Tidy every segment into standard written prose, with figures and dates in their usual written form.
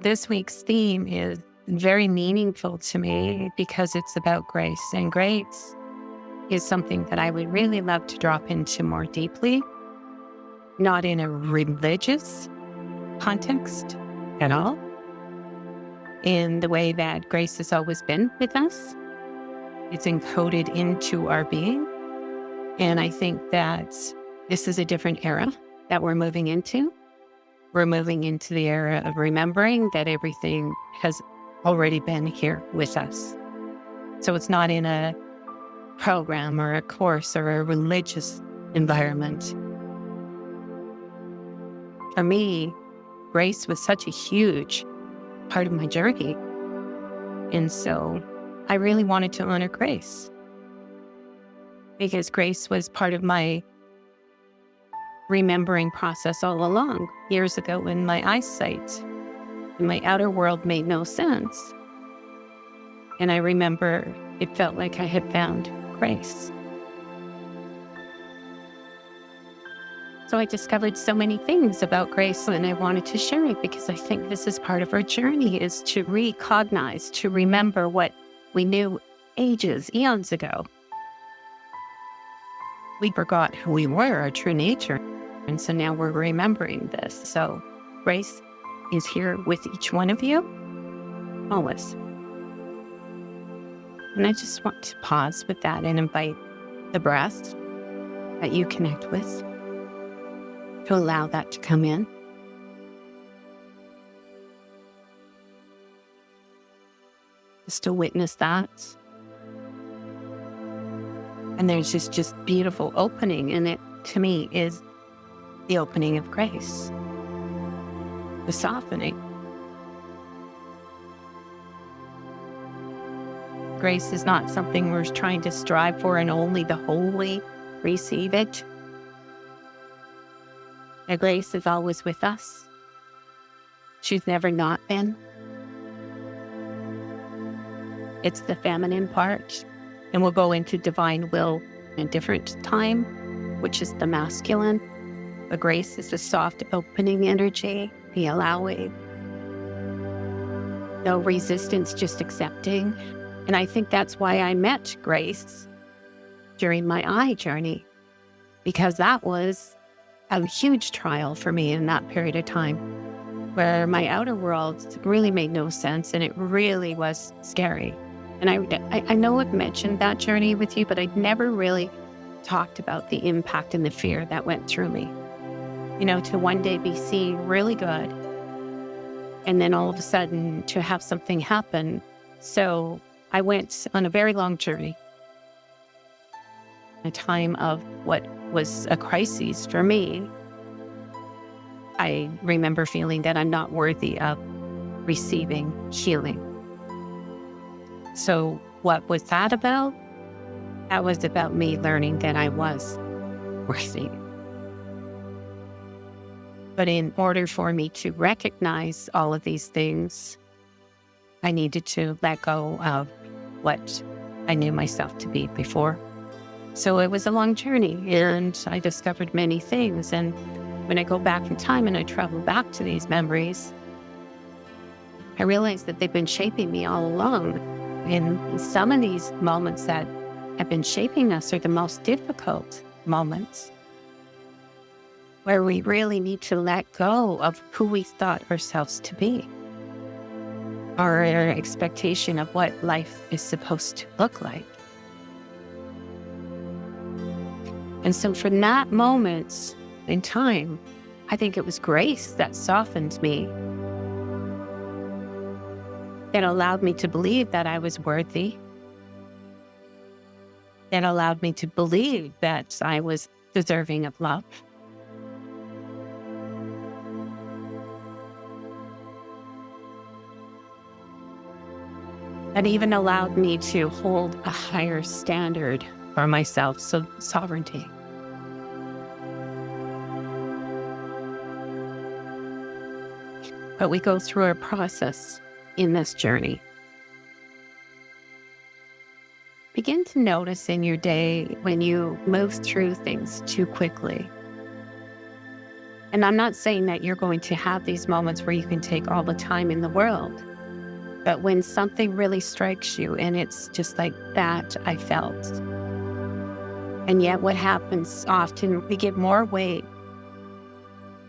This week's theme is very meaningful to me because it's about grace. And grace is something that I would really love to drop into more deeply, not in a religious context at all, in the way that grace has always been with us. It's encoded into our being. And I think that this is a different era that we're moving into. We're moving into the era of remembering that everything has already been here with us. So it's not in a program or a course or a religious environment. For me, grace was such a huge part of my journey. And so I really wanted to honor grace because grace was part of my remembering process all along. Years ago when my eyesight and my outer world made no sense. And I remember it felt like I had found grace. So I discovered so many things about grace and I wanted to share it because I think this is part of our journey, is to recognize, to remember what we knew ages, eons ago. We forgot who we were, our true nature. And so now we're remembering this. So grace is here with each one of you, always. And I just want to pause with that and invite the breath that you connect with to allow that to come in. Just to witness that. And there's just beautiful opening, and it, to me, is the opening of grace, the softening. Grace is not something we're trying to strive for and only the holy receive it. And grace is always with us. She's never not been. It's the feminine part. And we'll go into divine will in a different time, which is the masculine. But grace is the soft opening energy, the allowing. No resistance, just accepting. And I think that's why I met grace during my eye journey, because that was a huge trial for me in that period of time, where my outer world really made no sense and it really was scary. And I know I've mentioned that journey with you, but I'd never really talked about the impact and the fear that went through me. You know, to one day be seen really good, and then all of a sudden to have something happen. So I went on a very long journey, a time of what was a crisis for me. I remember feeling that I'm not worthy of receiving healing. So what was that about? That was about me learning that I was worthy. But in order for me to recognize all of these things, I needed to let go of what I knew myself to be before. So it was a long journey, and I discovered many things. And when I go back in time and I travel back to these memories, I realized that they've been shaping me all along. And some of these moments that have been shaping us are the most difficult moments, where we really need to let go of who we thought ourselves to be, or our expectation of what life is supposed to look like. And so from that moment in time, I think it was grace that softened me, that allowed me to believe that I was worthy, that allowed me to believe that I was deserving of love. That even allowed me to hold a higher standard for myself, so sovereignty. But we go through a process in this journey. Begin to notice in your day when you move through things too quickly. And I'm not saying that you're going to have these moments where you can take all the time in the world. But when something really strikes you and it's just like that, I felt. And yet what happens often, we give more weight,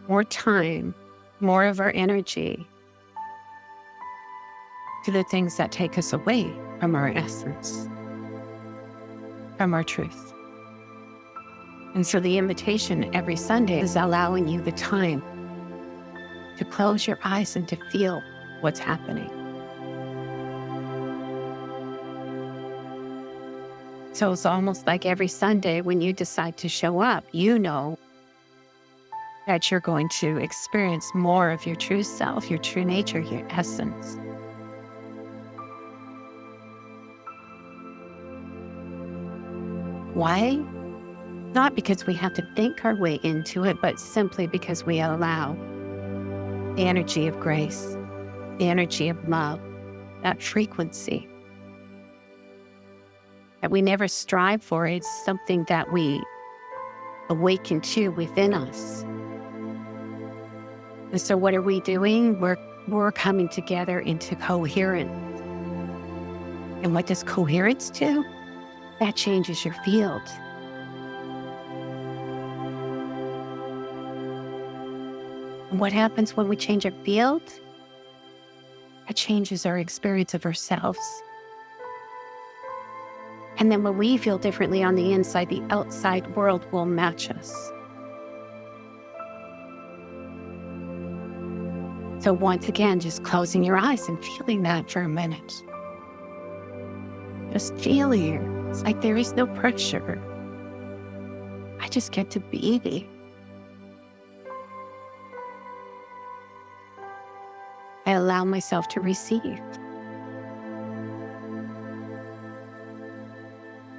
more time, more of our energy to the things that take us away from our essence, from our truth. And so the invitation every Sunday is allowing you the time to close your eyes and to feel what's happening. So it's almost like every Sunday when you decide to show up, you know that you're going to experience more of your true self, your true nature, your essence. Why? Not because we have to think our way into it, but simply because we allow the energy of grace, the energy of love, that frequency that we never strive for. It's something that we awaken to within us. And so what are we doing? We're coming together into coherence. And what does coherence do? That changes your field. And what happens when we change our field? That changes our experience of ourselves. And then when we feel differently on the inside, the outside world will match us. So once again, just closing your eyes and feeling that for a minute. Just feeling it. It's like there is no pressure. I just get to be. I allow myself to receive.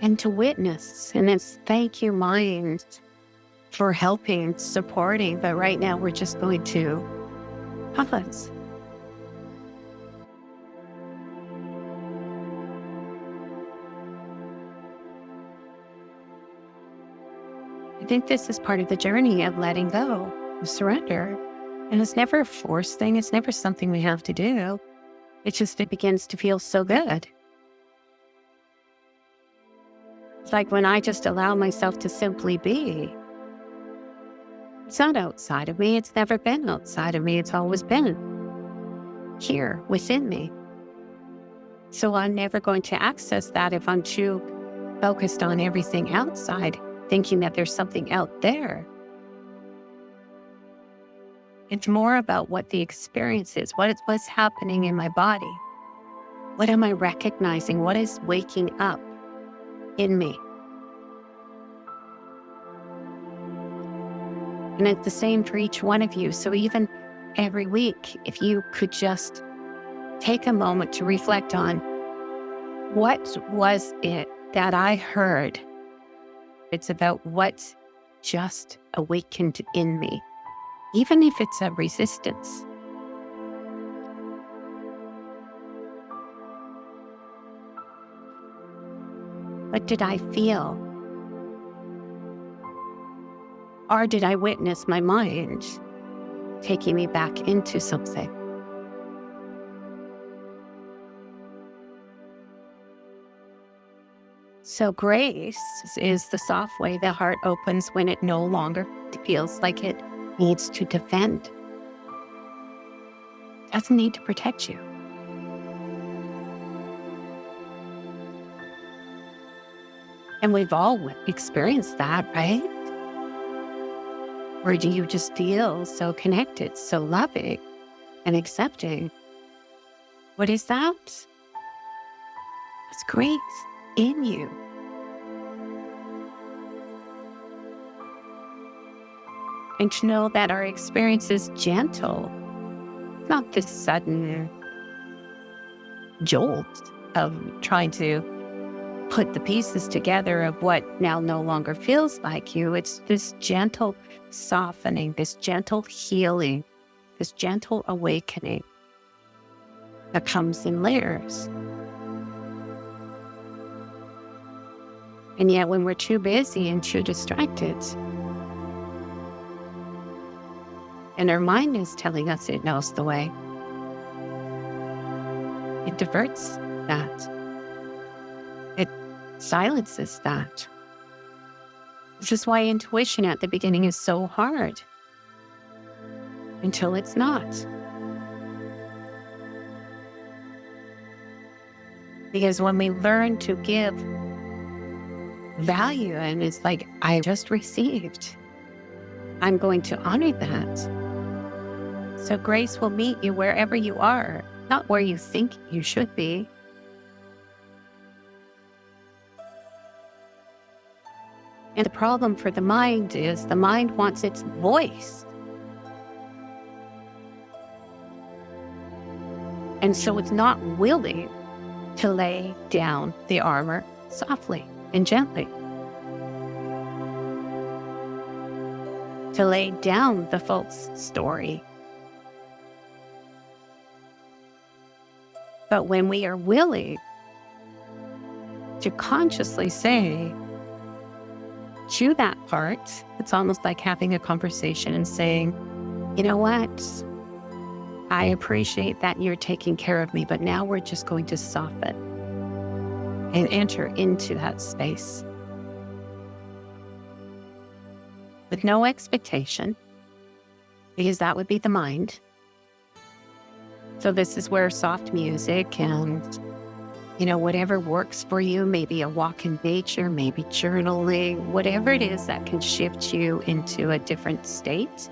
And to witness. And it's thank you, mind, for helping, supporting. But right now we're just going to pause. I think this is part of the journey of letting go, of surrender. And it's never a forced thing. It's never something we have to do. It's just, it begins to feel so good. It's like when I just allow myself to simply be. It's not outside of me. It's never been outside of me. It's always been here within me. So I'm never going to access that if I'm too focused on everything outside, thinking that there's something out there. It's more about what the experience is, what's happening in my body. What am I recognizing? What is waking up in me? And it's the same for each one of you. So even every week, if you could just take a moment to reflect on what was it that I heard. It's about what just awakened in me, even if it's a resistance. What did I feel? Or did I witness my mind taking me back into something? So grace is the soft way the heart opens when it no longer feels like it needs to defend. It doesn't need to protect you. And we've all experienced that, right? Or do you just feel so connected, so loving and accepting? What is that? It's grace in you. And to know that our experience is gentle, not this sudden jolt of trying to put the pieces together of what now no longer feels like you. It's this gentle softening, this gentle healing, this gentle awakening that comes in layers. And yet when we're too busy and too distracted, And our mind is telling us it knows the way. It diverts that. It silences that. Which is why intuition at the beginning is so hard. Until it's not. Because when we learn to give value, and it's like, I just received, I'm going to honor that. So grace will meet you wherever you are, not where you think you should be. And the problem for the mind is the mind wants its voice. And so it's not willing to lay down the armor softly and gently. To lay down the false story. But when we are willing to consciously say to that part, it's almost like having a conversation and saying, you know what? I appreciate that you're taking care of me, but now we're just going to soften and enter into that space with no expectation, because that would be the mind. So this is where soft music and, whatever works for you, maybe a walk in nature, maybe journaling, whatever it is that can shift you into a different state.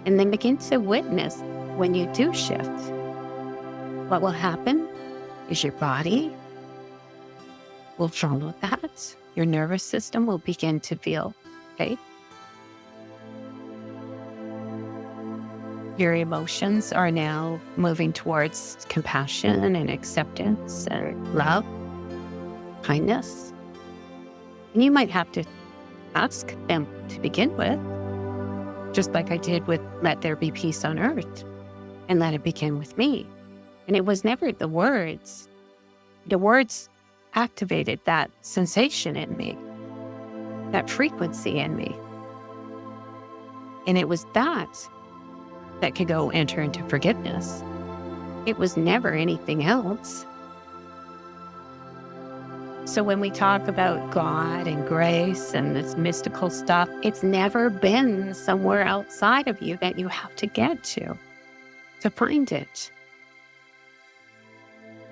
And then begin to witness when you do shift. What will happen is your body will follow that. Your nervous system will begin to feel okay. Your emotions are now moving towards compassion and acceptance and love, kindness. And you might have to ask them to begin with, just like I did with Let There Be Peace on Earth, and let it begin with me. And it was never the words. The words activated that sensation in me, that frequency in me. And it was that could go enter into forgiveness. It was never anything else. So when we talk about God and grace and this mystical stuff, it's never been somewhere outside of you that you have to get to find it.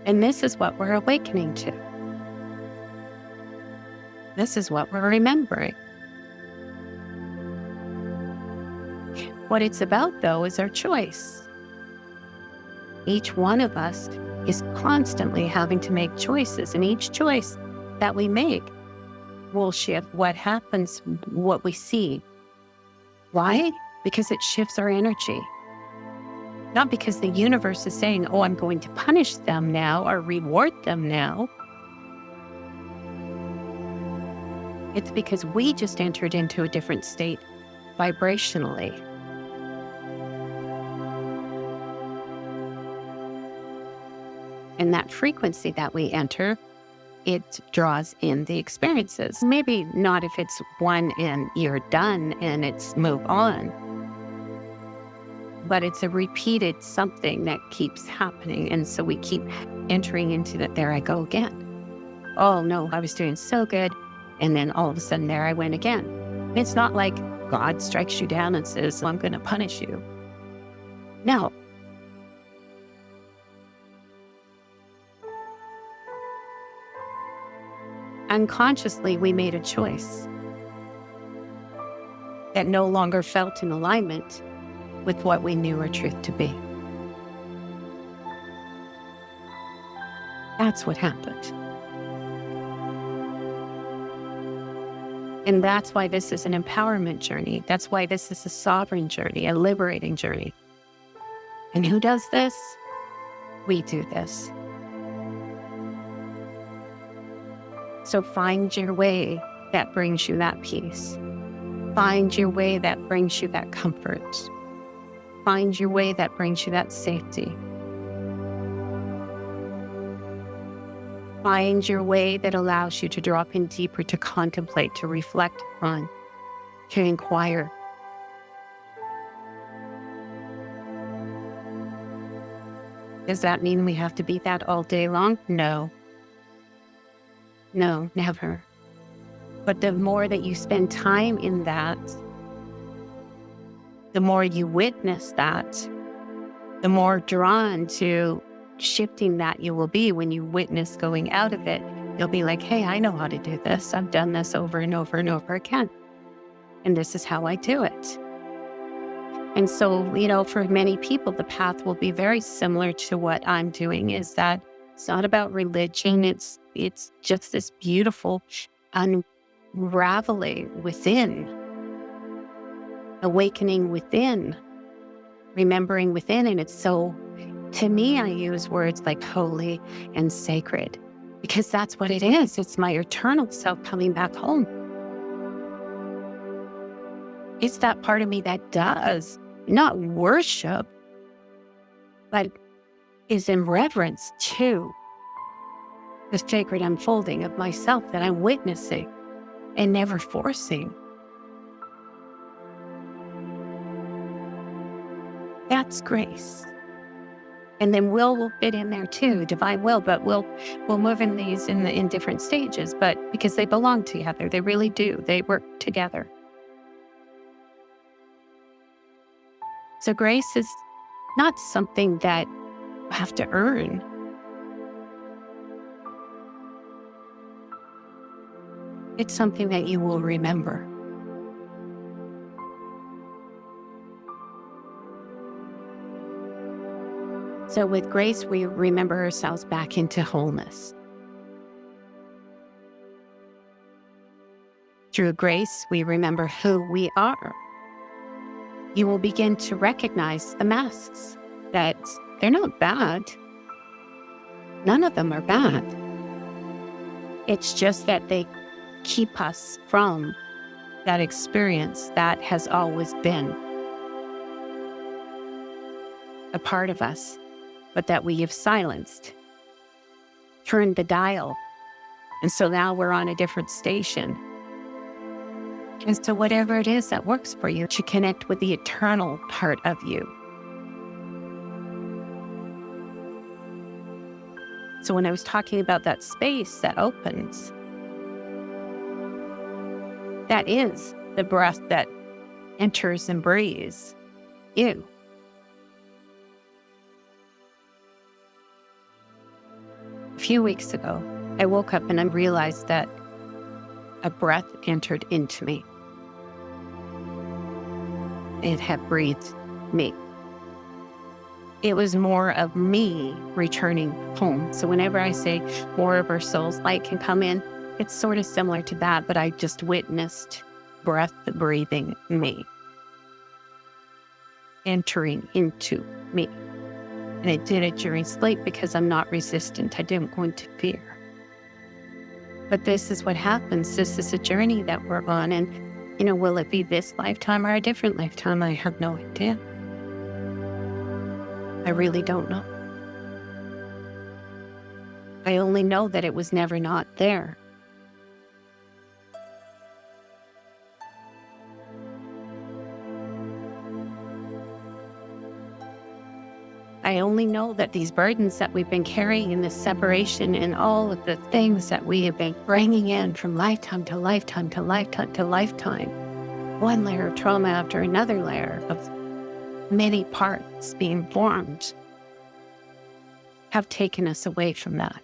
And this is what we're awakening to. This is what we're remembering. What it's about, though, is our choice. Each one of us is constantly having to make choices, and each choice that we make will shift what happens, what we see. Why? Because it shifts our energy. Not because the universe is saying, oh, I'm going to punish them now or reward them now. It's because we just entered into a different state vibrationally. And that frequency that we enter, it draws in the experiences. Maybe not if it's one and you're done and it's move on. But it's a repeated something that keeps happening. And so we keep entering into that. There I go again. Oh no, I was doing so good. And then all of a sudden there I went again. It's not like God strikes you down and says, I'm going to punish you. No. Unconsciously, we made a choice that no longer felt in alignment with what we knew our truth to be. That's what happened. And that's why this is an empowerment journey. That's why this is a sovereign journey, a liberating journey. And who does this? We do this. So find your way that brings you that peace. Find your way that brings you that comfort. Find your way that brings you that safety. Find your way that allows you to drop in deeper, to contemplate, to reflect on, to inquire. Does that mean we have to be that all day long? No. No, never. But the more that you spend time in that, the more you witness that, the more drawn to shifting that you will be when you witness going out of it. You'll be like, hey, I know how to do this. I've done this over and over and over again. And this is how I do it. And so, for many people, the path will be very similar to what I'm doing, is that it's not about religion. It's just this beautiful unraveling within, awakening within, remembering within. And it's so, to me, I use words like holy and sacred, because that's what it is. It's my eternal self coming back home. It's that part of me that does not worship, but is in reverence to the sacred unfolding of myself that I'm witnessing and never forcing. That's grace. And then will fit in there too, divine will, but we'll move in these in different stages, but because they belong together, they really do. They work together. So grace is not something that you have to earn. It's something that you will remember. So with grace, we remember ourselves back into wholeness. Through grace, we remember who we are. You will begin to recognize the masks, that they're not bad. None of them are bad. It's just that they keep us from that experience that has always been a part of us, but that we have silenced, turned the dial. And so now we're on a different station. And so whatever it is that works for you, to connect with the eternal part of you. So when I was talking about that space that opens, that is the breath that enters and breathes you. A few weeks ago, I woke up and I realized that a breath entered into me. It had breathed me. It was more of me returning home. So whenever I say more of our soul's light can come in, it's sort of similar to that, but I just witnessed breath breathing me, entering into me. And it did it during sleep because I'm not resistant. I didn't go into fear. But this is what happens. This is a journey that we're on. And, will it be this lifetime or a different lifetime? I have no idea. I really don't know. I only know that it was never not there. I only know that these burdens that we've been carrying in this separation and all of the things that we have been bringing in from lifetime to lifetime to lifetime to lifetime, one layer of trauma after another layer of many parts being formed, have taken us away from that.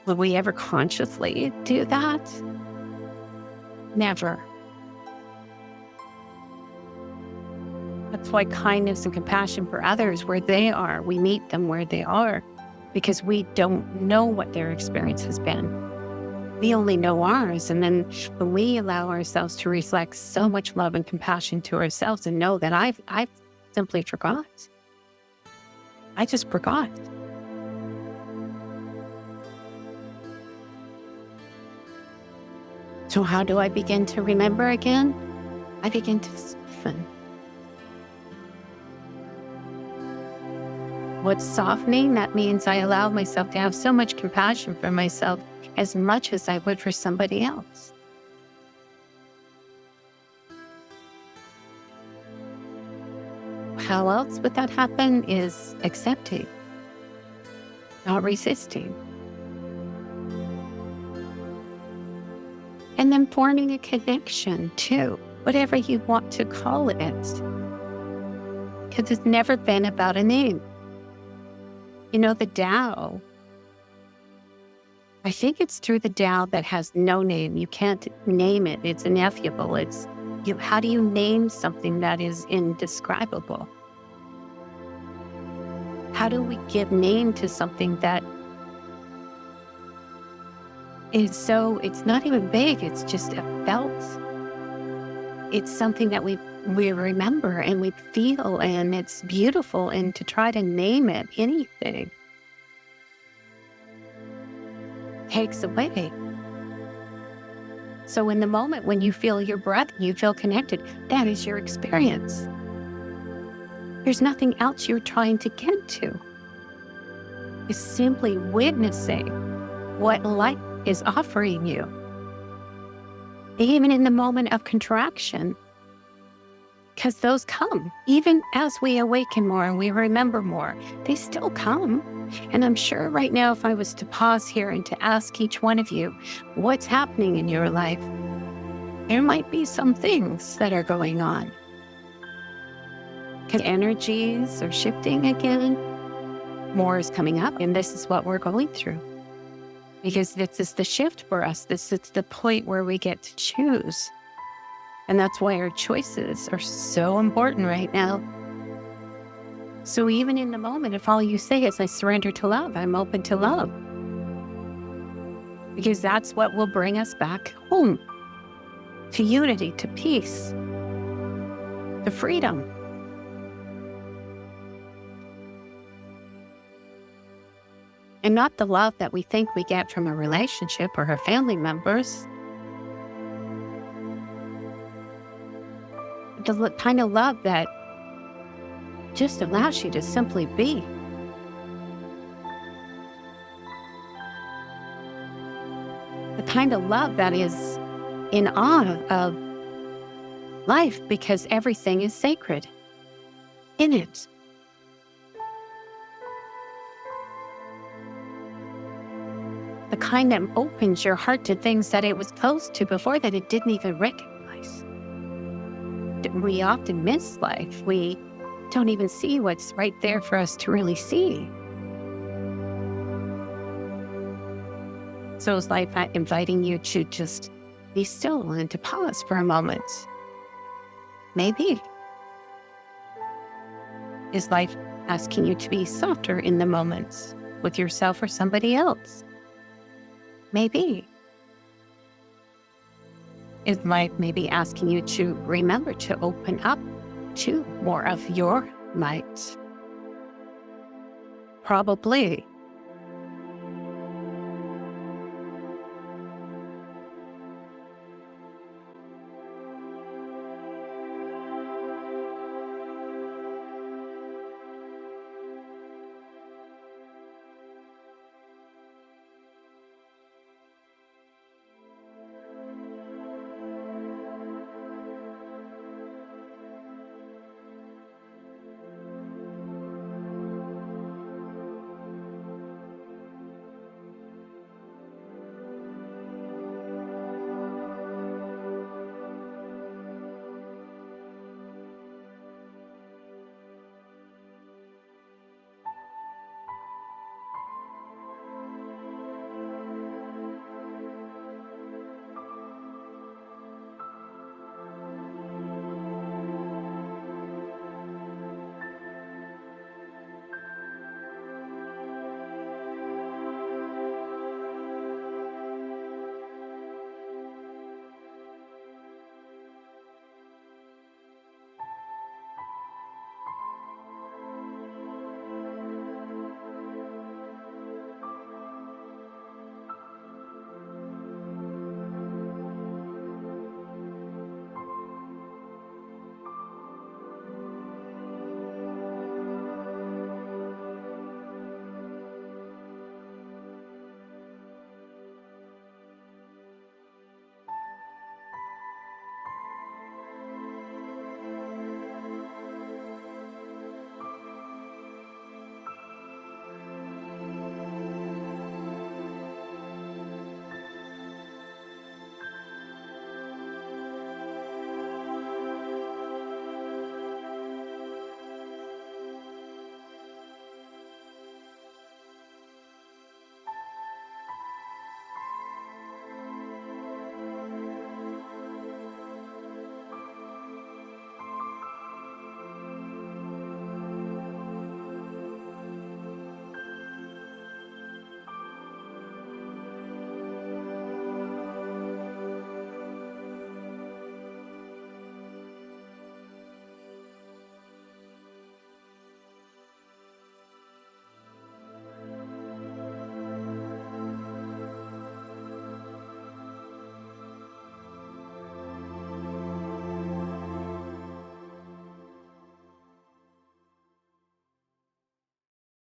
Will we ever consciously do that? Never. That's why kindness and compassion for others, where they are, we meet them where they are, because we don't know what their experience has been. We only know ours. And then when we allow ourselves to reflect so much love and compassion to ourselves and know that I've simply forgot. I just forgot. So how do I begin to remember again? I begin to soften. What's softening? That means I allow myself to have so much compassion for myself as much as I would for somebody else. how else would that happen is accepting, not resisting. And then forming a connection too, whatever you want to call it. Because it's never been about a name. You know, the Tao, I think it's through the Tao that has no name. You can't name it. It's ineffable. How do you name something that is indescribable? How do we give name to something that is it's not even big, it's just a felt. It's something that we remember and we feel, and it's beautiful, and to try to name it anything takes away. So in the moment when you feel your breath, you feel connected, that is your experience. There's nothing else you're trying to get to. It's simply witnessing what life is offering you. Even in the moment of contraction, because those come. Even as we awaken more and we remember more, they still come. And I'm sure right now, if I was to pause here and to ask each one of you what's happening in your life, there might be some things that are going on. Because energies are shifting again. More is coming up, and this is what we're going through. Because this is the shift for us. This is the point where we get to choose. And that's why our choices are so important right now. So even in the moment, if all you say is, I surrender to love, I'm open to love. Because that's what will bring us back home. To unity, to peace, to freedom. And not the love that we think we get from a relationship or our family members. The kind of love that just allows you to simply be. The kind of love that is in awe of life, because everything is sacred in it. The kind that opens your heart to things that it was closed to before, that it didn't even recognize. We often miss life. We don't even see what's right there for us to really see. So is life inviting you to just be still and to pause for a moment? Maybe. Is life asking you to be softer in the moments with yourself or somebody else? Maybe. Is life maybe asking you to remember to open up to more of your light? Probably.